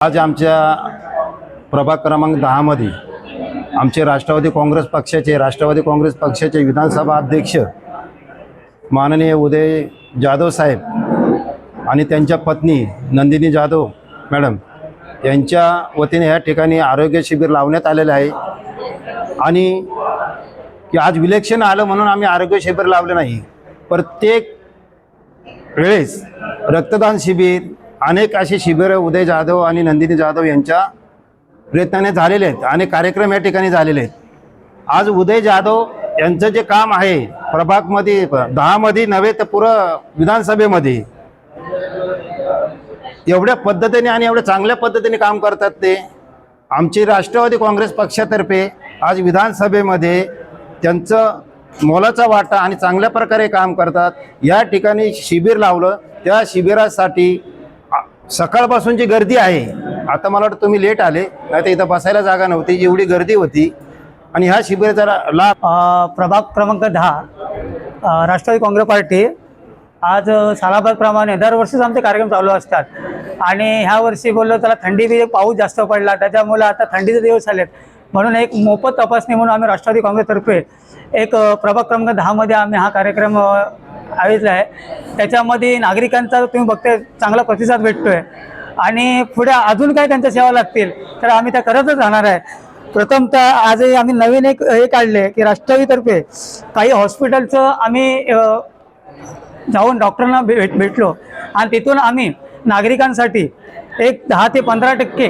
आज आमच्या प्रभाग क्रमांक 10 मध्ये आमचे राष्ट्रवादी काँग्रेस पक्षाचे विधानसभा अध्यक्ष माननीय उदय जाधव साहेब आणि त्यांच्या पत्नी नंदिनी जाधव मॅडम यांच्या वतीने या ठिकाणी आरोग्य शिबिर लावण्यात आलेले आहे। आणि की आज इलेक्शन आलं म्हणून आम्ही आरोग्य शिबिर लावले नाही, प्रत्येक वेळेस रक्तदान शिबिर अनेक अशी शिबिरं उदय जाधव आणि नंदिनी जाधव यांच्या प्रयत्नाने झालेले आहेत आणि कार्यक्रम या ठिकाणी झालेले आहेत। आज उदय जाधव यांचं जे काम आहे प्रभागमध्ये 10 मध्ये नव्हे तर पुरं विधानसभेमध्ये एवढ्या पद्धतीने आणि एवढ्या चांगल्या पद्धतीने काम करतात। ते आमची राष्ट्रवादी काँग्रेस पक्षातर्फे आज विधानसभेमध्ये त्यांचं मोलाचा वाटा आणि चांगल्या प्रकारे काम करतात। या ठिकाणी शिबिर लावलं, त्या शिबिरासाठी सकाळपासून जी गर्दी आहे, आता मला वाटतं तुम्ही लेट आले, नाही तर इथं बसायला जागा नव्हती, एवढी गर्दी होती। आणि ह्या शिबिराचा लाभ प्रभाग क्रमांक 10 राष्ट्रवादी काँग्रेस पार्टी आज सालाबादप्रमाणे दरवर्षीच आमचे कार्यक्रम चालू असतात। आणि ह्या वर्षी बोललो त्याला थंडी बी पाऊस जास्त पडला, त्याच्यामुळे आता थंडीचे दिवस आलेत म्हणून एक मोफत तपासणी म्हणून आम्ही राष्ट्रवादी काँग्रेसतर्फे एक प्रभाग क्रमांक 10 मध्ये आम्ही हा कार्यक्रम आयोजला आहे। त्याच्यामध्ये नागरिकांचा तुम्ही बघताय चांगला प्रतिसाद भेटतोय आणि पुढे अजून काही त्यांच्या सेवा लागतील तर आम्ही त्या करतच राहणार आहे। प्रथमतः आजही आम्ही नवीन एक हे काढले की राष्ट्रवादीतर्फे काही हॉस्पिटलचं आम्ही जाऊन डॉक्टरांना भेटलो आणि तिथून आम्ही नागरिकांसाठी एक 10 ते 15%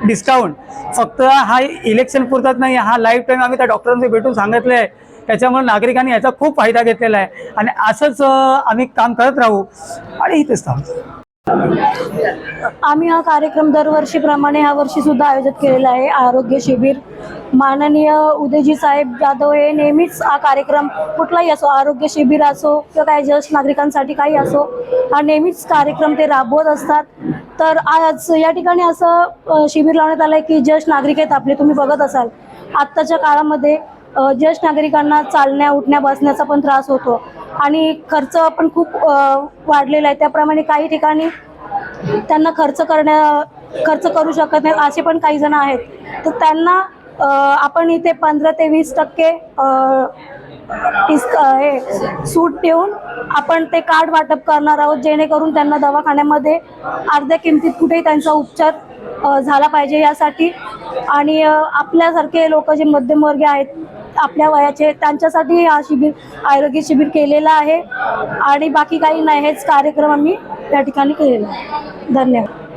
डिस्काउंट, फक्त हा इलेक्शन पुरतात नाही, हा लाईफ टाईम आम्ही त्या डॉक्टरांशी भेटून सांगितलं आहे। त्याच्यामुळे नागरिकांनी याचा खूप फायदा घेतलेला आहे आणि असंच आम्ही काम करत राहू आणि इथेच थांबतो। आम्ही हा कार्यक्रम दरवर्षीप्रमाणे ह्या वर्षी सुद्धा आयोजित केलेला आहे। आरोग्य शिबिर माननीय उदयजी साहेब जाधव हे नेहमीच हा कार्यक्रम कुठलाही असो, आरोग्य शिबिर असो किंवा काही ज्येष्ठ नागरिकांसाठी काही असो, हा नेहमीच कार्यक्रम ते राबवत असतात। तर आज या ठिकाणी असं शिबिर लावण्यात आलं आहे की ज्येष्ठ नागरिक आहेत आपले, तुम्ही बघत असाल आत्ताच्या काळामध्ये ज्येष्ठ नागरिकांना चालण्या उठण्या बसण्याचा पण त्रास होतो आणि खर्च पण खूप वाढलेला आहे। त्याप्रमाणे काही ठिकाणी त्यांना खर्च करू शकत नाहीत असे पण काही जण आहेत, तर त्यांना आपण इथे 15 ते 20% हे सूट देऊन आपण ते कार्ड वाटप करणार आहोत, जेणेकरून त्यांना दवाखान्यामध्ये अर्ध्या किमतीत कुठेही त्यांचा उपचार झाला पाहिजे यासाठी। आणि आपल्यासारखे लोक जे मध्यमवर्गीय आहेत आपल्या वयाचे, त्यांच्यासाठी हा आरोग्य शिबिर केलेला आहे आणि बाकी काही नाही, हेच कार्यक्रम आम्ही त्या ठिकाणी केलेला आहे। धन्यवाद।